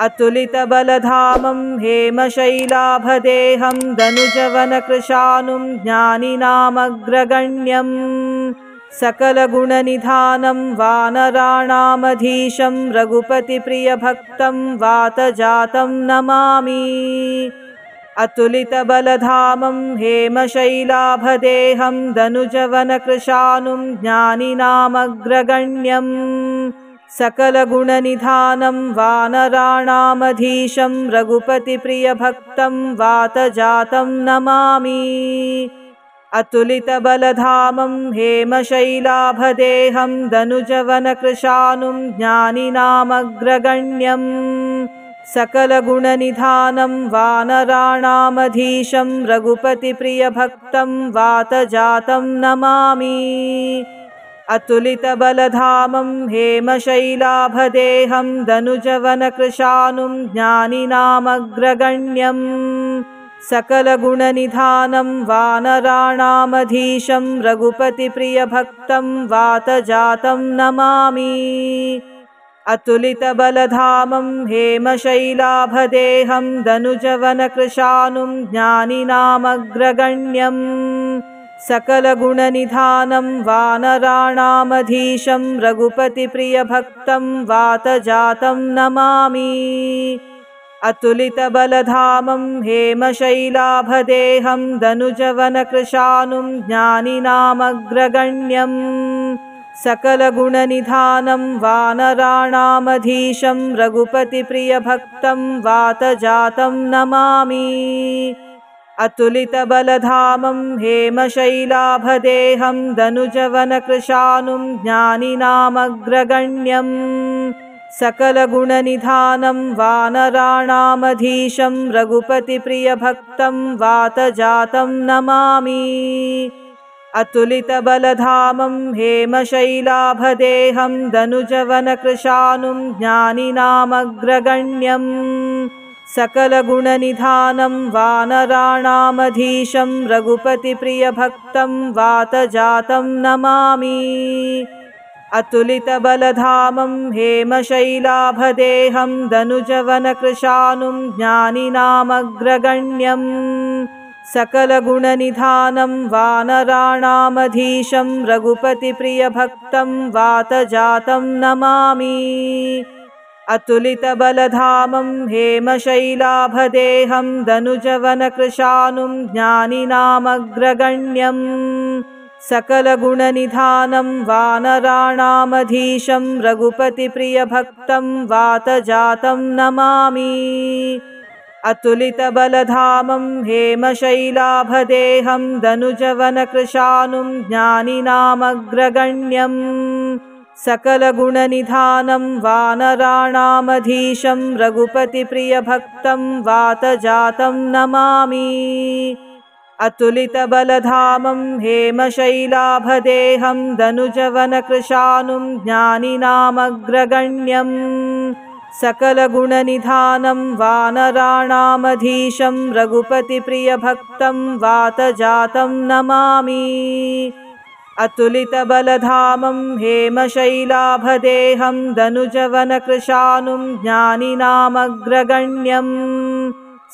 अतुलितबलधामं हेमशैलाभदेहं दनुजवनकृशानुं ज्ञानिनामग्रगण्यं सकलगुणनिधानं वानराणामधीशं रघुपतिप्रियभक्तं वातजातं Namami. अतुलितबलधामं हेमशैलाभदेहं दनुजवनकृशानुं ज्ञानिनामग्रगण्यं सकलगुणनिधानं वानराणामधीशं रघुपतिप्रियभक्तं वातजातं Namami. अतुलितबलधामं हेमशैलाभदेहं दनुजवनकृशानुं ज्ञानिनामग्रगण्यं सकलगुणनिधानं वानराणामधीशं रघुपतिप्रियभक्तं वातजातं Namami. अतुलितबलधामं हेमशैलाभदेहं दनुजवनकृशानुं ज्ञानिनामग्रगण्यं सकलगुणनिधानं वानराणामधीशं रघुपतिप्रियभक्तं वातजातं Namami. अतुलितबलधामं हेमशैलाभदेहं दनुजवनकृशानुं ज्ञानिनामग्रगण्यं सकलगुणनिधानं वानराणामधीशं रघुपतिप्रियभक्तं वातजातं Namami. अतुलितबलधामं हेमशैलाभदेहं दनुजवनकृशानुं ज्ञानिनामग्रगण्यं सकलगुणनिधानं वानराणामधीशं रघुपतिप्रियभक्तं वातजातं Namami. अतुलितबलधामं हेमशैलाभदेहं दनुजवनकृशानुं ज्ञानिनामग्रगण्यं सकलगुणनिधानं वानराणामधीशं रघुपतिप्रियभक्तं वातजातं Namami. अतुलितबलधामं हेमशैलाभदेहं दनुजवनकृशानुं ज्ञानिनामग्रगण्यं सकलगुणनिधानं वानराणामधीशं रघुपतिप्रियभक्तं वातजातं Namami. अतुलितबलधामं हेमशैलाभदेहं दनुजवनकृशानुं ज्ञानिनामग्रगण्यं सकलगुणनिधानं वानराणामधीशं रघुपतिप्रियभक्तं वातजातं Namami. अतुलितबलधामं हेमशैलाभदेहं दनुजवनकृशानुं ज्ञानिनामग्रगण्यं सकलगुणनिधानं वानराणामधीशं रघुपतिप्रियभक्तं वातजातं Namami. अतुलितबलधामं हेमशैलाभदेहं दनुजवनकृशानुं ज्ञानिनामग्रगण्यं सकलगुणनिधानं वानराणामधीशं रघुपतिप्रियभक्तं वातजातं Namami. अतुलितबलधामं हेमशैलाभदेहं दनुजवनकृशानुं ज्ञानिनामग्रगण्यं सकलगुणनिधानं वानराणामधीशं रघुपतिप्रियभक्तं वातजातं Namami. अतुलितबलधामं हेमशैलाभदेहं दनुजवनकृशानुं ज्ञानिनामग्रगण्यं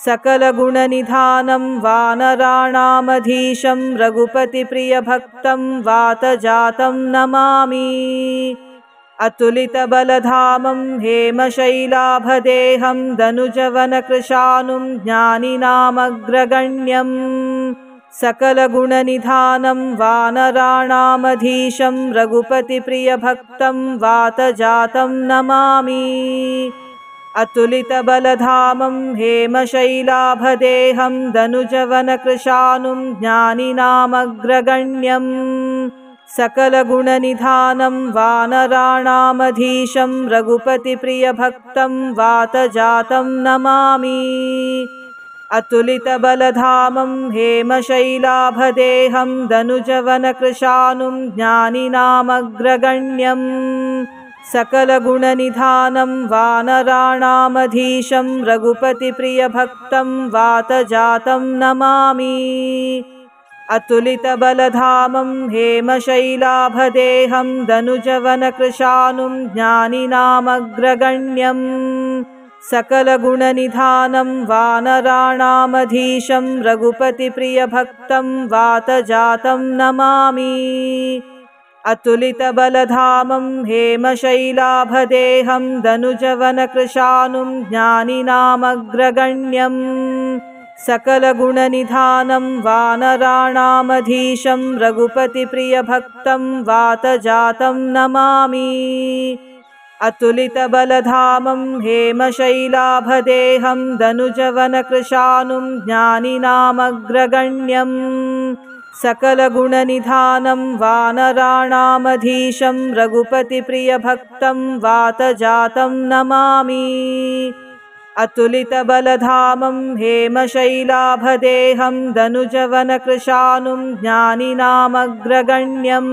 सकलगुणनिधानं वानराणामधीशं रघुपतिप्रियभक्तं वातजातं Namami. अतुलितबलधामं हेमशैलाभदेहं दनुजवनकृशानुं ज्ञानिनामग्रगण्यं सकलगुणनिधानं वानराणामधीशं रघुपतिप्रियभक्तं वातजातं Namami. अतुलितबलधामं हेमशैलाभदेहं दनुजवनकृशानुं ज्ञानिनामग्रगण्यं सकलगुणनिधानं वानराणामधीशं रघुपतिप्रियभक्तं वातजातं Namami. अतुलितबलधामं हेमशैलाभदेहं दनुजवनकृशानुं ज्ञानिनामग्रगण्यं सकलगुणनिधानं वानराणामधीशं रघुपतिप्रियभक्तं वातजातं Namami. अतुलितबलधामं हेमशैलाभदेहं दनुजवनकृशानुं ज्ञानिनामग्रगण्यं सकलगुणनिधानं वानराणामधीशं रघुपतिप्रियभक्तं वातजातं Namami. अतुलितबलधामं हेमशैलाभदेहं दनुजवनकृशानुं ज्ञानिनामग्रगण्यं सकलगुणनिधानं वानराणामधीशं रघुपतिप्रियभक्तं वातजातं Namami. अतुलितबलधामं हेमशैलाभदेहं दनुजवनकृशानुं ज्ञानिनामग्रगण्यं सकलगुणनिधानं वानराणामधीशं रघुपतिप्रियभक्तं वातजातं Namami. अतुलितबलधामं हेमशैलाभदेहं दनुजवनकृशानुं ज्ञानिनामग्रगण्यं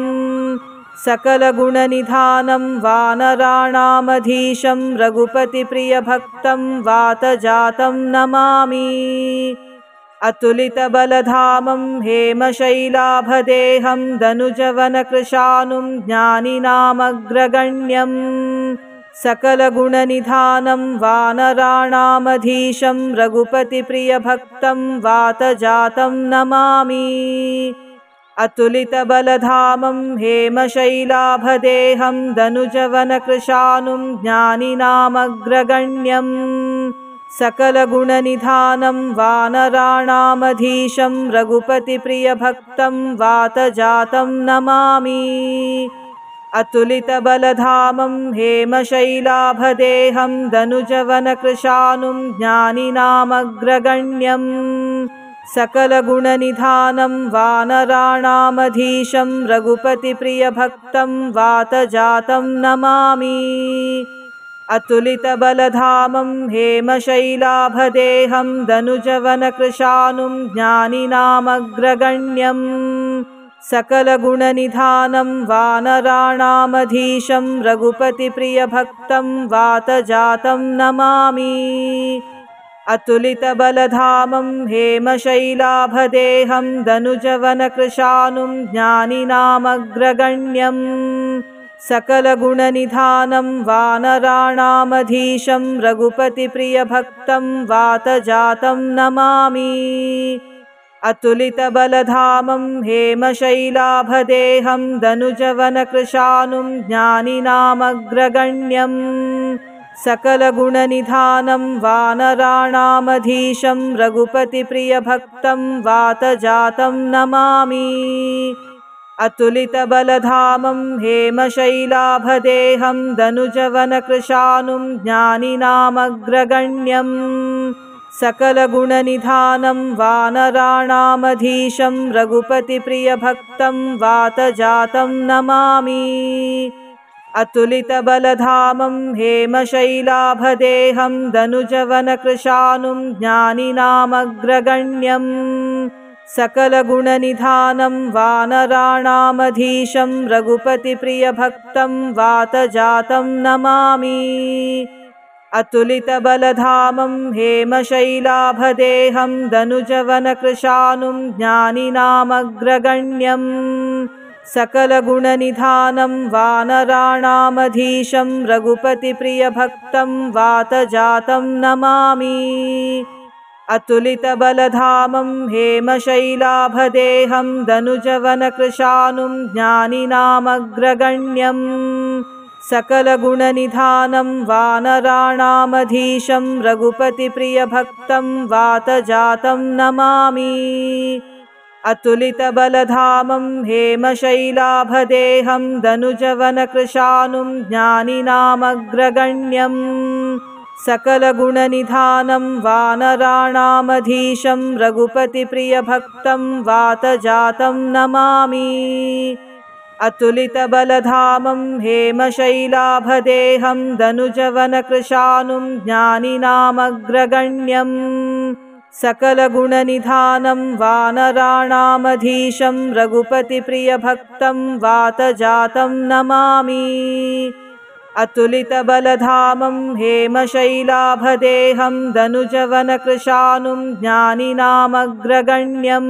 सकलगुणनिधानं वानराणामधीशं रघुपतिप्रियभक्तं वातजातं Namami. अतुलितबलधामं हेमशैलाभदेहं दनुजवनकृशानुं ज्ञानिनामग्रगण्यं सकलगुणनिधानं वानराणामधीशं रघुपतिप्रियभक्तं वातजातं Namami. अतुलितबलधामं हेमशैलाभदेहं दनुजवनकृशानुं ज्ञानिनामग्रगण्यं सकलगुणनिधानं वानराणामधीशं रघुपतिप्रियभक्तं वातजातं Namami. अतुलितबलधामं हेमशैलाभदेहं दनुजवनकृशानुं ज्ञानिनामग्रगण्यं सकलगुणनिधानं वानराणामधीशं रघुपतिप्रियभक्तं वातजातं Namami. अतुलितबलधामं हेमशैलाभदेहं दनुजवनकृशानुं ज्ञानिनामग्रगण्यं सकलगुणनिधानं वानराणामधीशं रघुपतिप्रियभक्तं वातजातं Namami. अतुलितबलधामं हेमशैलाभदेहं दनुजवनकृशानुं ज्ञानिनामग्रगण्यं सकलगुणनिधानं वानराणामधीशं रघुपतिप्रियभक्तं वातजातं Namami. अतुलितबलधामं हेमशैलाभदेहं दनुजवनकृशानुं ज्ञानिनामग्रगण्यं सकलगुणनिधानं वानराणामधीशं रघुपतिप्रियभक्तं वातजातं Namami. अतुलितबलधामं हेमशैलाभदेहं दनुजवनकृशानुं ज्ञानिनामग्रगण्यं सकलगुणनिधानं वानराणामधीशं रघुपतिप्रियभक्तं वातजातं Namami. अतुलितबलधामं हेमशैलाभदेहं दनुजवनकृशानुं ज्ञानिनामग्रगण्यं सकलगुणनिधानं वानराणामधीशं रघुपतिप्रियभक्तं वातजातं Namami. अतुलितबलधामं हेमशैलाभदेहं दनुजवनकृशानुं ज्ञानिनामग्रगण्यं सकलगुणनिधानं वानराणामधीशं रघुपतिप्रियभक्तं वातजातं Namami. अतुलितबलधामं हेमशैलाभदेहं दनुजवनकृशानुं ज्ञानिनामग्रगण्यं सकलगुणनिधानं वानराणामधीशं रघुपतिप्रियभक्तं वातजातं Namami. अतुलितबलधामं हेमशैलाभदेहं दनुजवनकृशानुं ज्ञानिनामग्रगण्यं सकलगुणनिधानं वानराणामधीशं रघुपतिप्रियभक्तं वातजातं Namami. अतुलितबलधामं हेमशैलाभदेहं दनुजवनकृशानुं ज्ञानिनामग्रगण्यं सकलगुणनिधानं वानराणामधीशं रघुपतिप्रियभक्तं वातजातं Namami. अतुलितबलधामं हेमशैलाभदेहं दनुजवनकृशानुं ज्ञानिनामग्रगण्यं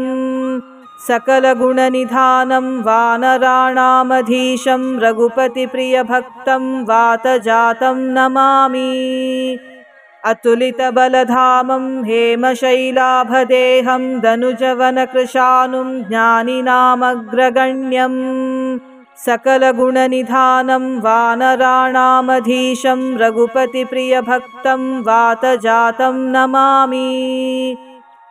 सकलगुणनिधानं वानराणामधीशं रघुपतिप्रियभक्तं वातजातं Namami. अतुलितबलधामं हेमशैलाभदेहं दनुजवनकृशानुं ज्ञानिनामग्रगण्यं सकलगुणनिधानं वानराणामधीशं रघुपतिप्रियभक्तं वातजातं Namami.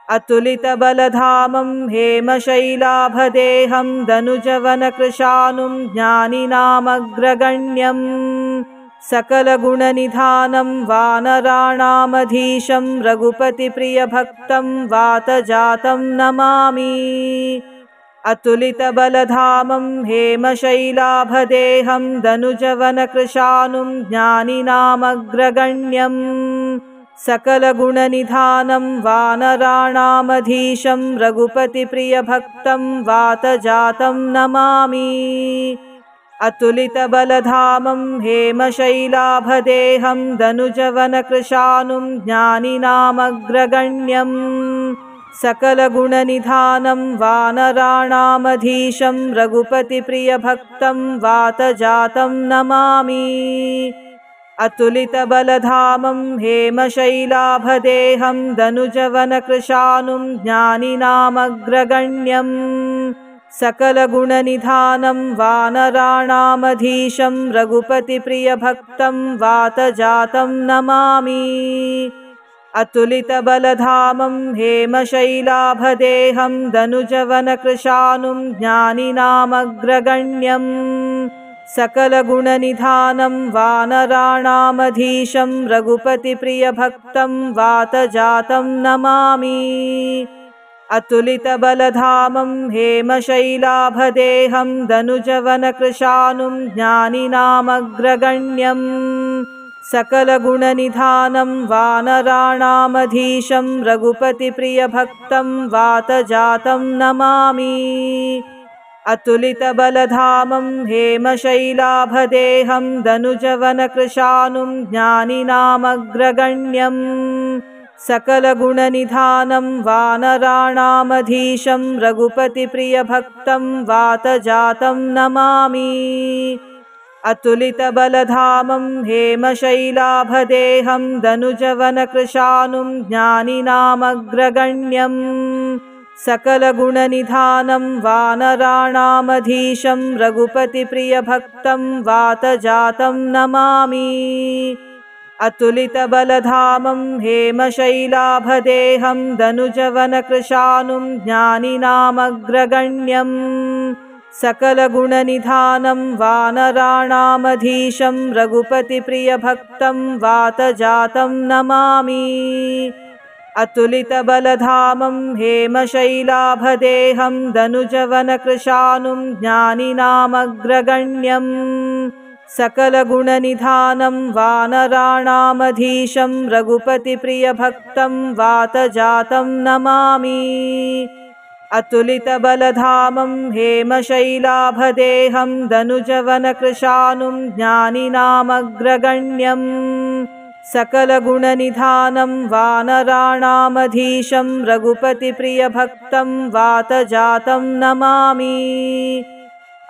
अतुलितबलधामं हेमशैलाभदेहं दनुजवनकृशानुं ज्ञानिनामग्रगण्यं सकलगुणनिधानं वानराणामधीशं रघुपतिप्रियभक्तं वातजातं Namami. अतुलितबलधामं हेमशैलाभदेहं दनुजवनकृशानुं ज्ञानिनामग्रगण्यं सकलगुणनिधानं वानराणामधीशं रघुपतिप्रियभक्तं वातजातं Namami. अतुलितबलधामं हेमशैलाभदेहं दनुजवनकृशानुं ज्ञानिनामग्रगण्यं सकलगुणनिधानं वानराणामधीशं रघुपतिप्रियभक्तं वातजातं Namami. अतुलितबलधामं हेमशैलाभदेहं दनुजवनकृशानुं ज्ञानिनामग्रगण्यं सकलगुणनिधानं वानराणामधीशं रघुपतिप्रियभक्तं वातजातं Namami. अतुलितबलधामं हेमशैलाभदेहं दनुजवनकृशानुं ज्ञानिनामग्रगण्यं सकलगुणनिधानं वानराणामधीशं रघुपतिप्रियभक्तं वातजातं Namami. अतुलितबलधामं हेमशैलाभदेहं दनुजवनकृशानुं ज्ञानिनामग्रगण्यं सकलगुणनिधानं वानराणामधीशं रघुपतिप्रियभक्तं वातजातं Namami. अतुलितबलधामं हेमशैलाभदेहं दनुजवनकृशानुं ज्ञानिनामग्रगण्यं सकलगुणनिधानं वानराणामधीशं रघुपतिप्रियभक्तं वातजातं Namami. अतुलितबलधामं हेमशैलाभदेहं दनुजवनकृशानुं ज्ञानिनामग्रगण्यं सकलगुणनिधानं वानराणामधीशं रघुपतिप्रियभक्तं वातजातं Namami. अतुलितबलधामं हेमशैलाभदेहं दनुजवनकृशानुं ज्ञानिनामग्रगण्यं सकलगुणनिधानं वानराणामधीशं रघुपतिप्रियभक्तं वातजातं Namami. अतुलितबलधामं हेमशैलाभदेहं दनुजवनकृशानुं ज्ञानिनामग्रगण्यं सकलगुणनिधानं वानराणामधीशं रघुपतिप्रियभक्तं वातजातं Namami. अतुलितबलधामं हेमशैलाभदेहं दनुजवनकृशानुं ज्ञानिनामग्रगण्यं सकलगुणनिधानं वानराणामधीशं रघुपतिप्रियभक्तं वातजातं Namami.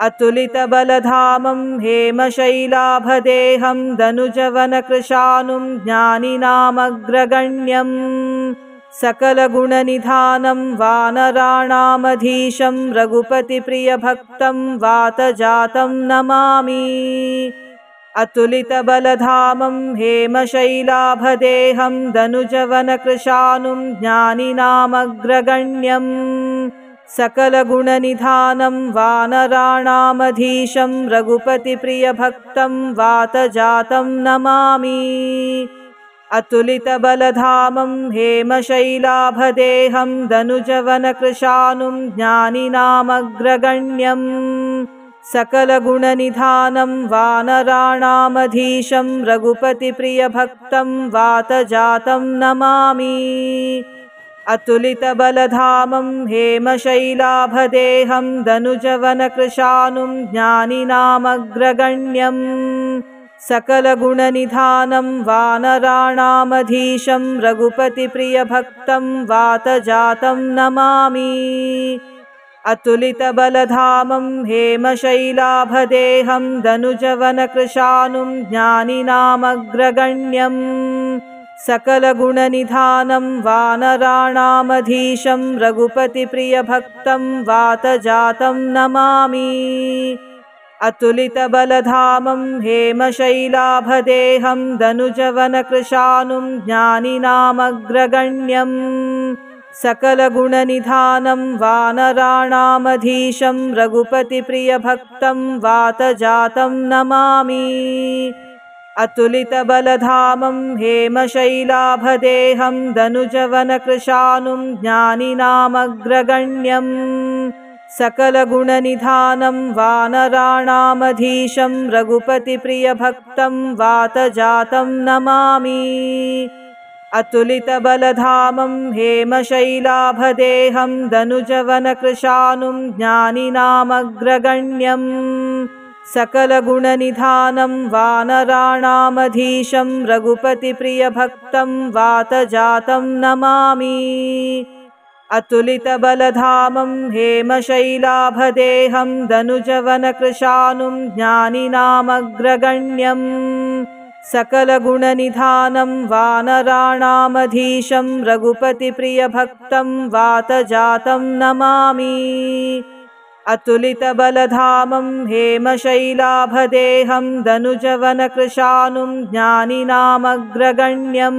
अतुलितबलधामं हेमशैलाभदेहं दनुजवनकृशानुं ज्ञानिनामग्रगण्यं सकलगुणनिधानं वानराणामधीशं रघुपतिप्रियभक्तं वातजातं Namami. अतुलितबलधामं हेमशैलाभदेहं दनुजवनकृशानुं ज्ञानिनामग्रगण्यं सकलगुणनिधानं वानराणामधीशं रघुपतिप्रियभक्तं वातजातं Namami. अतुलितबलधामं हेमशैलाभदेहं दनुजवनकृशानुं ज्ञानिनामग्रगण्यं सकलगुणनिधानं वानराणामधीशं रघुपतिप्रियभक्तं वातजातं Namami. अतुलितबलधामं हेमशैलाभदेहं दनुजवनकृशानुं ज्ञानिनामग्रगण्यं सकलगुणनिधानं वानराणामधीशं रघुपतिप्रियभक्तं वातजातं Namami. अतुलितबलधामं हेमशैलाभदेहं दनुजवनकृशानुं ज्ञानिनामग्रगण्यं सकलगुणनिधानं वानराणामधीशं रघुपतिप्रियभक्तं वातजातं Namami. अतुलितबलधामं हेमशैलाभदेहं दनुजवनकृशानुं ज्ञानिनामग्रगण्यं सकलगुणनिधानं वानराणामधीशं रघुपतिप्रियभक्तं वातजातं Namami. अतुलितबलधामं हेमशैलाभदेहं दनुजवनकृशानुं ज्ञानिनामग्रगण्यं सकलगुणनिधानं वानराणामधीशं रघुपतिप्रियभक्तं वातजातं Namami. अतुलितबलधामं हेमशैलाभदेहं दनुजवनकृशानुं ज्ञानिनामग्रगण्यं सकलगुणनिधानं वानराणामधीशं रघुपतिप्रियभक्तं वातजातं Namami. अतुलितबलधामं हेमशैलाभदेहं दनुजवनकृशानुं ज्ञानिनामग्रगण्यं सकलगुणनिधानं वानराणामधीशं रघुपतिप्रियभक्तं वातजातं Namami. अतुलितबलधामं हेमशैलाभदेहं दनुजवनकृशानुं ज्ञानिनामग्रगण्यं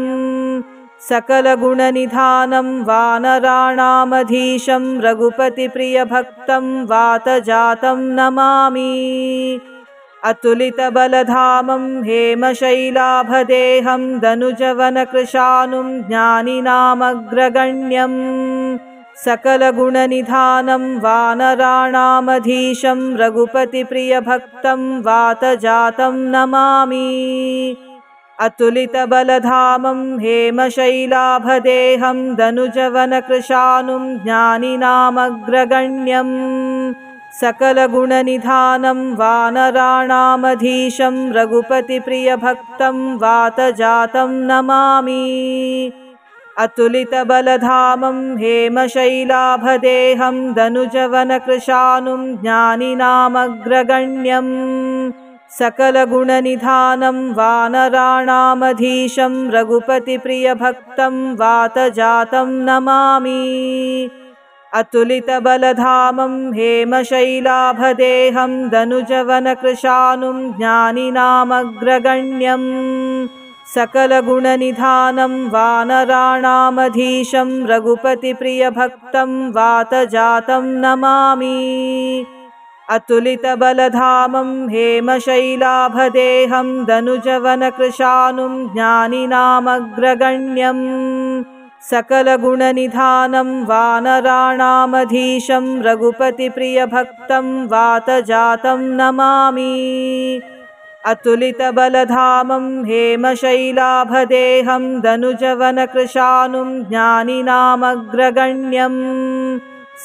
सकलगुणनिधानं वानराणामधीशं रघुपतिप्रियभक्तं वातजातं Namami. अतुलितबलधामं हेमशैलाभदेहं दनुजवनकृशानुं ज्ञानिनामग्रगण्यं सकलगुणनिधानं वानराणामधीशं रघुपतिप्रियभक्तं वातजातं Namami. अतुलितबलधामं हेमशैलाभदेहं दनुजवनकृशानुं ज्ञानिनामग्रगण्यं सकलगुणनिधानं वानराणामधीशं रघुपतिप्रियभक्तं वातजातं Namami. अतुलितबलधामं हेमशैलाभदेहं दनुजवनकृशानुं ज्ञानिनामग्रगण्यं सकलगुणनिधानं वानराणामधीशं रघुपतिप्रियभक्तं वातजातं Namami. अतुलितबलधामं हेमशैलाभदेहं दनुजवनकृशानुं ज्ञानिनामग्रगण्यं सकलगुणनिधानं वानराणामधीशं रघुपतिप्रियभक्तं वातजातं Namami. अतुलितबलधामं हेमशैलाभदेहं दनुजवनकृशानुं ज्ञानिनामग्रगण्यं सकलगुणनिधानं वानराणामधीशं रघुपतिप्रियभक्तं वातजातं Namami. अतुलितबलधामं हेमशैलाभदेहं दनुजवनकृशानुं ज्ञानिनामग्रगण्यं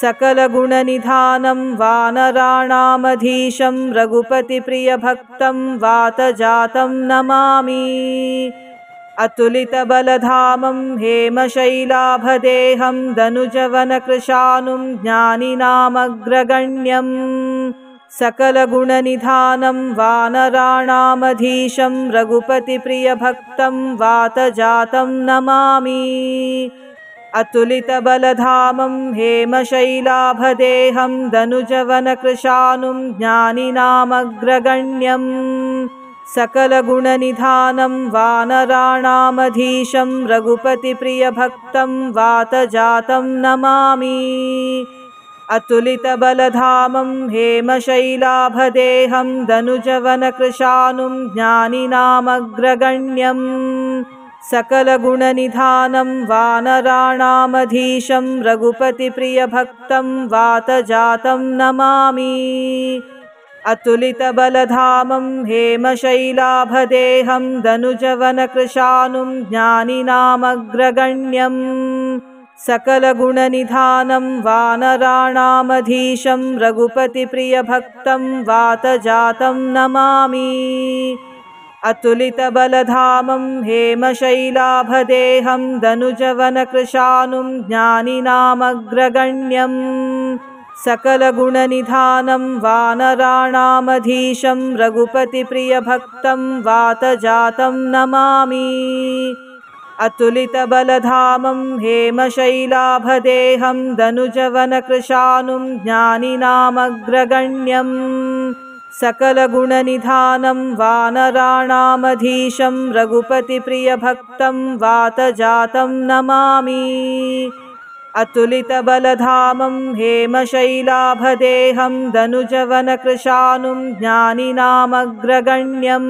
सकलगुणनिधानं वानराणामधीशं रघुपतिप्रियभक्तं वातजातं Namami. अतुलितबलधामं हेमशैलाभदेहं दनुजवनकृशानुं ज्ञानिनामग्रगण्यं सकलगुणनिधानं वानराणामधीशं रघुपतिप्रियभक्तं वातजातं Namami. अतुलितबलधामं हेमशैलाभदेहं दनुजवनकृशानुं ज्ञानिनामग्रगण्यं सकलगुणनिधानं वानराणामधीशं रघुपतिप्रियभक्तं वातजातं Namami. अतुलितबलधामं हेमशैलाभदेहं दनुजवनकृशानुं ज्ञानिनामग्रगण्यं सकलगुणनिधानं वानराणामधीशं रघुपतिप्रियभक्तं वातजातं Namami. अतुलितबलधामं हेमशैलाभदेहं दनुजवनकृशानुं ज्ञानिनामग्रगण्यं सकलगुणनिधानं वानराणामधीशं रघुपतिप्रियभक्तं वातजातं Namami. अतुलितबलधामं हेमशैलाभदेहं दनुजवनकृशानुं ज्ञानिनामग्रगण्यं सकलगुणनिधानं वानराणामधीशं रघुपतिप्रियभक्तं वातजातं Namami. अतुलितबलधामं हेमशैलाभदेहं दनुजवनकृशानुं ज्ञानिनामग्रगण्यं सकलगुणनिधानं वानराणामधीशं रघुपतिप्रियभक्तं वातजातं Namami. अतुलितबलधामं हेमशैलाभदेहं दनुजवनकृशानुं ज्ञानिनामग्रगण्यं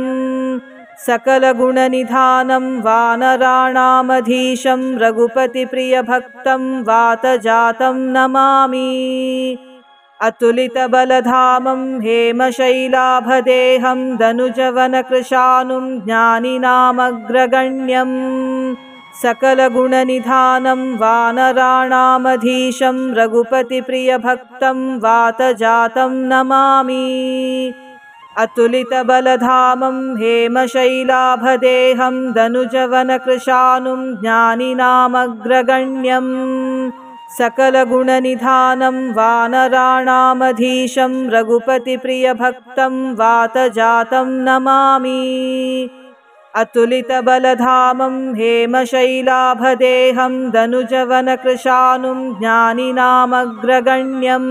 सकलगुणनिधानं वानराणामधीशं रघुपतिप्रियभक्तं वातजातं Namami. अतुलितबलधामं हेमशैलाभदेहं दनुजवनकृशानुं ज्ञानिनामग्रगण्यं सकलगुणनिधानं वानराणामधीशं रघुपतिप्रियभक्तं वातजातं Namami. अतुलितबलधामं हेमशैलाभदेहं दनुजवनकृशानुं ज्ञानिनामग्रगण्यं सकलगुणनिधानं वानराणामधीशं रघुपतिप्रियभक्तं वातजातं Namami. अतुलितबलधामं हेमशैलाभदेहं दनुजवनकृशानुं ज्ञानिनामग्रगण्यं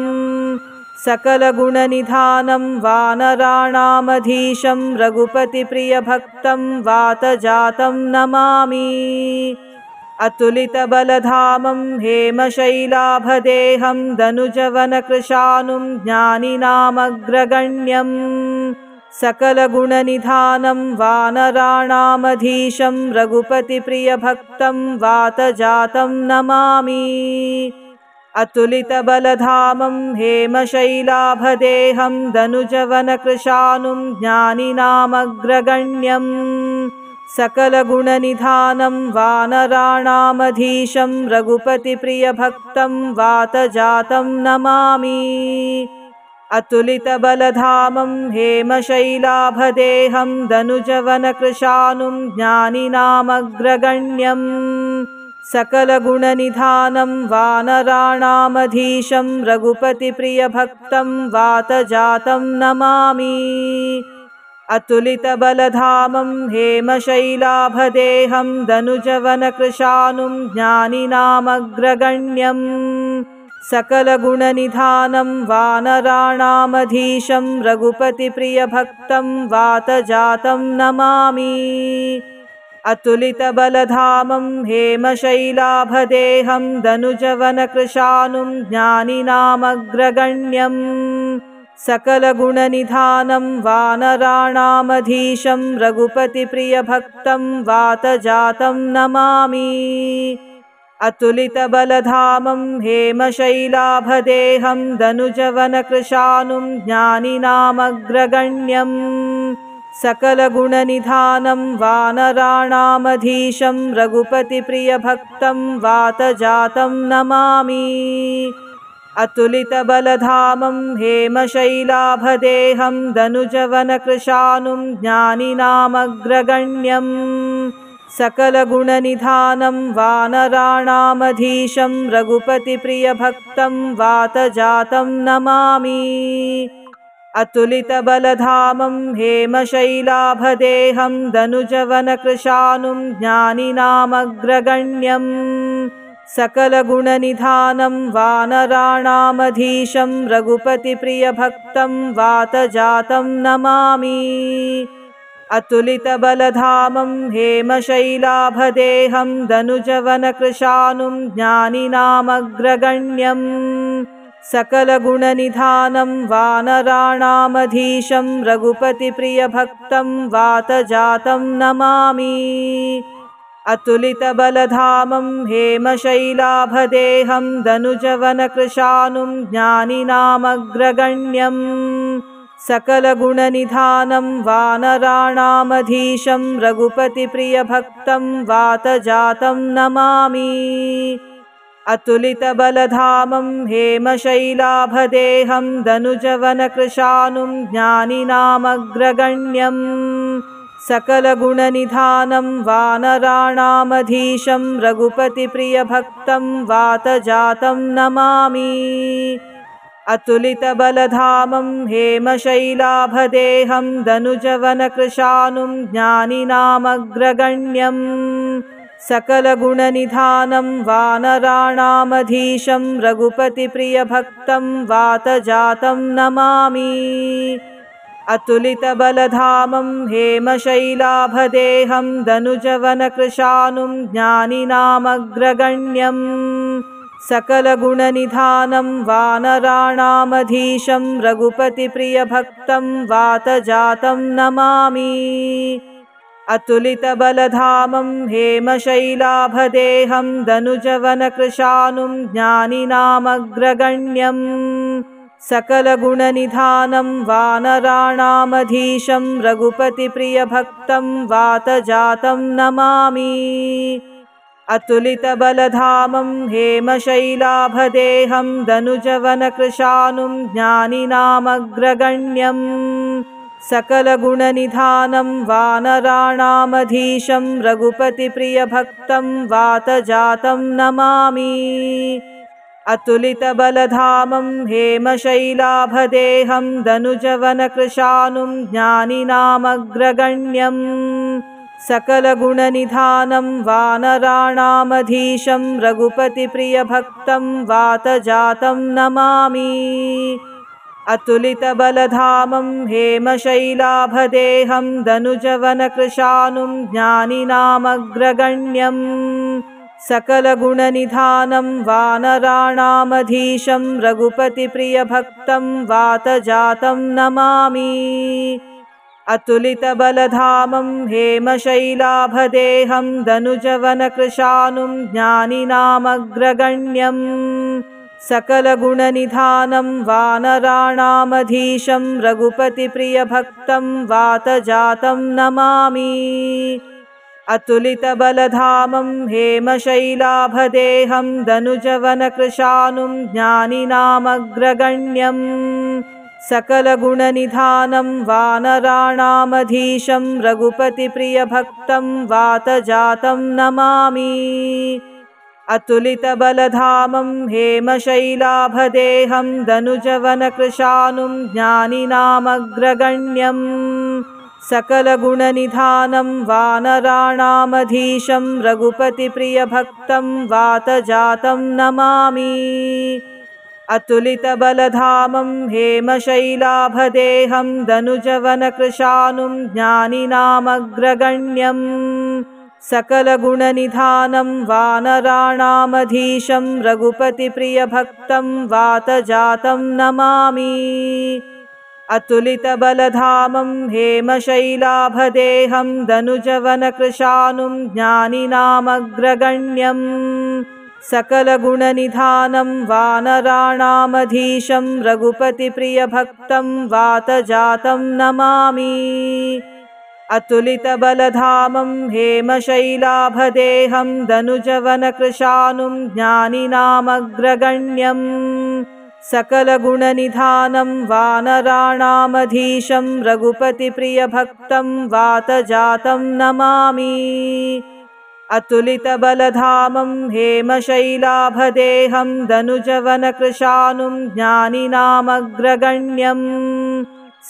सकलगुणनिधानं वानराणामधीशं रघुपतिप्रियभक्तं वातजातं Namami. अतुलितबलधामं हेमशैलाभदेहं दनुजवनकृशानुं ज्ञानिनामग्रगण्यं सकलगुणनिधानं वानराणामधीशं रघुपतिप्रियभक्तं वातजातं Namami. अतुलितबलधामं हेमशैलाभदेहं दनुजवनकृशानुं ज्ञानिनामग्रगण्यं सकलगुणनिधानं वानराणामधीशं रघुपतिप्रियभक्तं वातजातं Namami. अतुलितबलधामं हेमशैलाभदेहं दनुजवनकृशानुं ज्ञानिनामग्रगण्यं सकलगुणनिधानं वानराणामधीशं रघुपतिप्रियभक्तं वातजातं Namami. अतुलितबलधामं हेमशैलाभदेहं दनुजवनकृशानुं ज्ञानिनामग्रगण्यं सकलगुणनिधानं वानराणामधीशं रघुपतिप्रियभक्तं वातजातं Namami. अतुलितबलधामं हेमशैलाभदेहं दनुजवनकृशानुं ज्ञानिनामग्रगण्यं सकलगुणनिधानं वानराणामधीशं रघुपतिप्रियभक्तं वातजातं Namami. अतुलितबलधामं हेमशैलाभदेहं दनुजवनकृशानुं ज्ञानिनामग्रगण्यं सकलगुणनिधानं वानराणामधीशं रघुपतिप्रियभक्तं वातजातं Namami. अतुलितबलधामं हेमशैलाभदेहं दनुजवनकृशानुं ज्ञानिनामग्रगण्यं सकलगुणनिधानं वानराणामधीशं रघुपतिप्रियभक्तं वातजातं Namami. अतुलितबलधामं हेमशैलाभदेहं दनुजवनकृशानुं ज्ञानिनामग्रगण्यं सकलगुणनिधानं वानराणामधीशं रघुपतिप्रियभक्तं वातजातं Namami. अतुलितबलधामं हेमशैलाभदेहं दनुजवनकृशानुं ज्ञानिनामग्रगण्यं सकलगुणनिधानं वानराणामधीशं रघुपतिप्रियभक्तं वातजातं Namami. अतुलितबलधामं हेमशैलाभदेहं दनुजवनकृशानुं ज्ञानिनामग्रगण्यं सकलगुणनिधानं वानराणामधीशं रघुपतिप्रियभक्तं वातजातं Namami. अतुलितबलधामं हेमशैलाभदेहं दनुजवनकृशानुं ज्ञानिनामग्रगण्यं सकलगुणनिधानं वानराणामधीशं रघुपतिप्रियभक्तं वातजातं Namami. अतुलितबलधामं हेमशैलाभदेहं दनुजवनकृशानुं ज्ञानिनामग्रगण्यं सकलगुणनिधानं वानराणामधीशं रघुपतिप्रियभक्तं वातजातं Namami. अतुलितबलधामं हेमशैलाभदेहं दनुजवनकृशानुं ज्ञानिनामग्रगण्यं सकलगुणनिधानं वानराणामधीशं रघुपतिप्रियभक्तं वातजातं Namami. अतुलितबलधामं हेमशैलाभदेहं दनुजवनकृशानुं ज्ञानिनामग्रगण्यं सकलगुणनिधानं वानराणामधीशं रघुपतिप्रियभक्तं वातजातं Namami. अतुलितबलधामं हेमशैलाभदेहं दनुजवनकृशानुं ज्ञानिनामग्रगण्यं सकलगुणनिधानं वानराणामधीशं रघुपतिप्रियभक्तं वातजातं Namami. अतुलितबलधामं हेमशैलाभदेहं दनुजवनकृशानुं ज्ञानिनामग्रगण्यं सकलगुणनिधानं वानराणामधीशं रघुपतिप्रियभक्तं वातजातं Namami. अतुलितबलधामं हेमशैलाभदेहं दनुजवनकृशानुं ज्ञानिनामग्रगण्यं सकलगुणनिधानं वानराणामधीशं रघुपतिप्रियभक्तं वातजातं Namami. अतुलितबलधामं हेमशैलाभदेहं दनुजवनकृशानुं ज्ञानिनामग्रगण्यं सकलगुणनिधानं वानराणामधीशं रघुपतिप्रियभक्तं वातजातं Namami. अतुलितबलधामं हेमशैलाभदेहं दनुजवनकृशानुं ज्ञानिनामग्रगण्यं सकलगुणनिधानं वानराणामधीशं रघुपतिप्रियभक्तं वातजातं Namami. अतुलितबलधामं हेमशैलाभदेहं दनुजवनकृशानुं ज्ञानिनामग्रगण्यं सकलगुणनिधानं वानराणामधीशं रघुपतिप्रियभक्तं वातजातं Namami. अतुलितबलधामं हेमशैलाभदेहं दनुजवनकृशानुं ज्ञानिनामग्रगण्यं सकलगुणनिधानं वानराणामधीशं रघुपतिप्रियभक्तं वातजातं Namami. अतुलितबलधामं हेमशैलाभदेहं दनुजवनकृशानुं ज्ञानिनामग्रगण्यं सकलगुणनिधानं वानराणामधीशं रघुपतिप्रियभक्तं वातजातं Namami. अतुलितबलधामं हेमशैलाभदेहं दनुजवनकृशानुं ज्ञानिनामग्रगण्यं सकलगुणनिधानं वानराणामधीशं रघुपतिप्रियभक्तं वातजातं Namami. अतुलितबलधामं हेमशैलाभदेहं दनुजवनकृशानुं ज्ञानिनामग्रगण्यं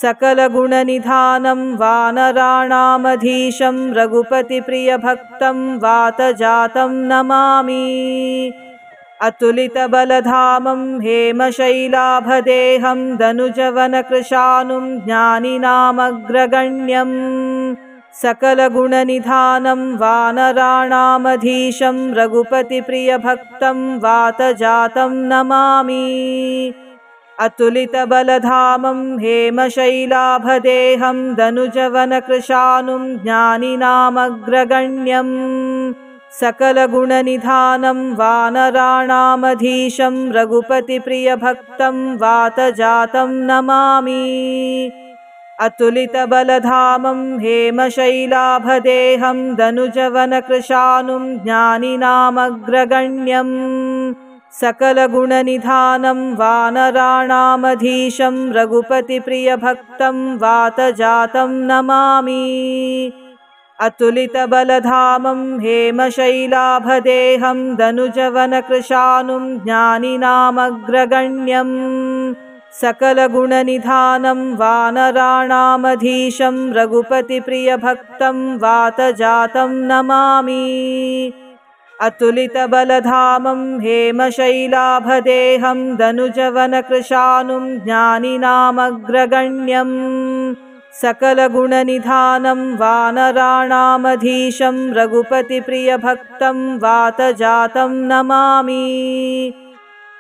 सकलगुणनिधानं वानराणामधीशं रघुपतिप्रियभक्तं वातजातं Namami. अतुलितबलधामं हेमशैलाभदेहं दनुजवनकृशानुं ज्ञानिनामग्रगण्यं सकलगुणनिधानं वानराणामधीशं रघुपतिप्रियभक्तं वातजातं Namami. अतुलितबलधामं हेमशैलाभदेहं दनुजवनकृशानुं ज्ञानिनामग्रगण्यं सकलगुणनिधानं वानराणामधीशं रघुपतिप्रियभक्तं वातजातं Namami. अतुलितबलधामं हेमशैलाभदेहं दनुजवनकृशानुं ज्ञानिनामग्रगण्यं सकलगुणनिधानं वानराणामधीशं रघुपतिप्रियभक्तं वातजातं Namami. अतुलितबलधामं हेमशैलाभदेहं दनुजवनकृशानुं ज्ञानिनामग्रगण्यं सकलगुणनिधानं वानराणामधीशं रघुपतिप्रियभक्तं वातजातं Namami. अतुलितबलधामं हेमशैलाभदेहं दनुजवनकृशानुं ज्ञानिनामग्रगण्यं सकलगुणनिधानं वानराणामधीशं रघुपतिप्रियभक्तं वातजातं Namami.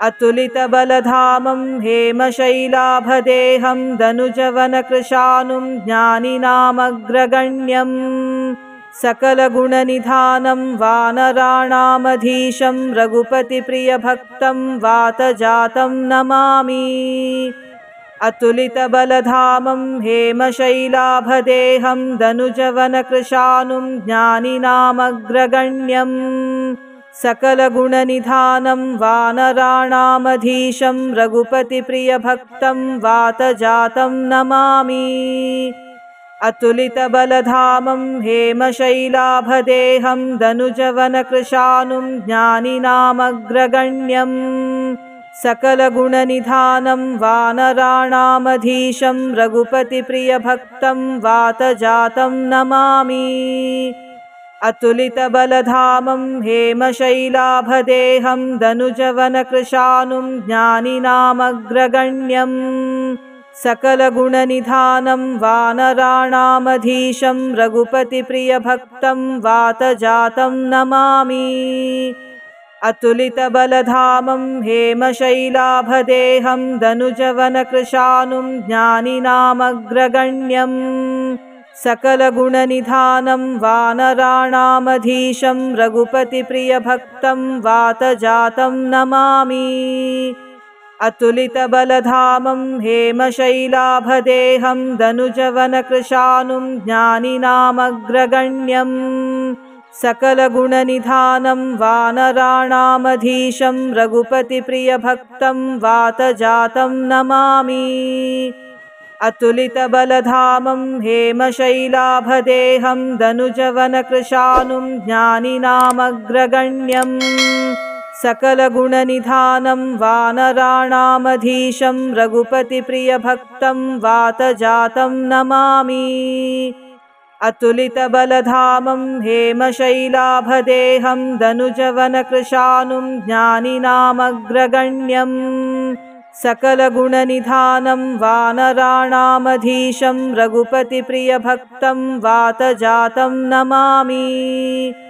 अतुलितबलधामं हेमशैलाभदेहं दनुजवनकृशानुं ज्ञानिनामग्रगण्यं सकलगुणनिधानं वानराणामधीशं रघुपतिप्रियभक्तं वातजातं Namami. अतुलितबलधामं हेमशैलाभदेहं दनुजवनकृशानुं ज्ञानिनामग्रगण्यं सकलगुणनिधानं वानराणामधीशं रघुपतिप्रियभक्तं वातजातं Namami. अतुलितबलधामं हेमशैलाभदेहं दनुजवनकृशानुं ज्ञानिनामग्रगण्यं सकलगुणनिधानं वानराणामधीशं रघुपतिप्रियभक्तं वातजातं Namami. अतुलितबलधामं हेमशैलाभदेहं दनुजवनकृशानुं ज्ञानिनामग्रगण्यं सकलगुणनिधानं वानराणामधीशं रघुपतिप्रियभक्तं वातजातं Namami. अतुलितबलधामं हेमशैलाभदेहं दनुजवनकृशानुं ज्ञानिनामग्रगण्यं सकलगुणनिधानं वानराणामधीशं रघुपतिप्रियभक्तं वातजातं Namami. अतुलितबलधामं हेमशैलाभदेहं दनुजवनकृशानुं ज्ञानिनामग्रगण्यं सकलगुणनिधानं वानराणामधीशं रघुपतिप्रियभक्तं वातजातं Namami. अतुलितबलधामं हेमशैलाभदेहं दनुजवनकृशानुं ज्ञानिनामग्रगण्यं सकलगुणनिधानं वानराणामधीशं रघुपतिप्रियभक्तं वातजातं Namami. अतुलितबलधामं हेमशैलाभदेहं दनुजवनकृशानुं ज्ञानिनामग्रगण्यं सकलगुणनिधानं वानराणामधीशं रघुपतिप्रियभक्तं वातजातं Namami. अतुलितबलधामं हेमशैलाभदेहं दनुजवनकृशानुं ज्ञानिनामग्रगण्यं सकलगुणनिधानं वानराणामधीशं रघुपतिप्रियभक्तं वातजातं Namami. अतुलितबलधामं हेमशैलाभदेहं दनुजवनकृशानुं ज्ञानिनामग्रगण्यं सकलगुणनिधानं वानराणामधीशं रघुपतिप्रियभक्तं वातजातं Namami. अतुलितबलधामं हेमशैलाभदेहं दनुजवनकृशानुं ज्ञानिनामग्रगण्यं सकलगुणनिधानं वानराणामधीशं रघुपतिप्रियभक्तं वातजातं Namami.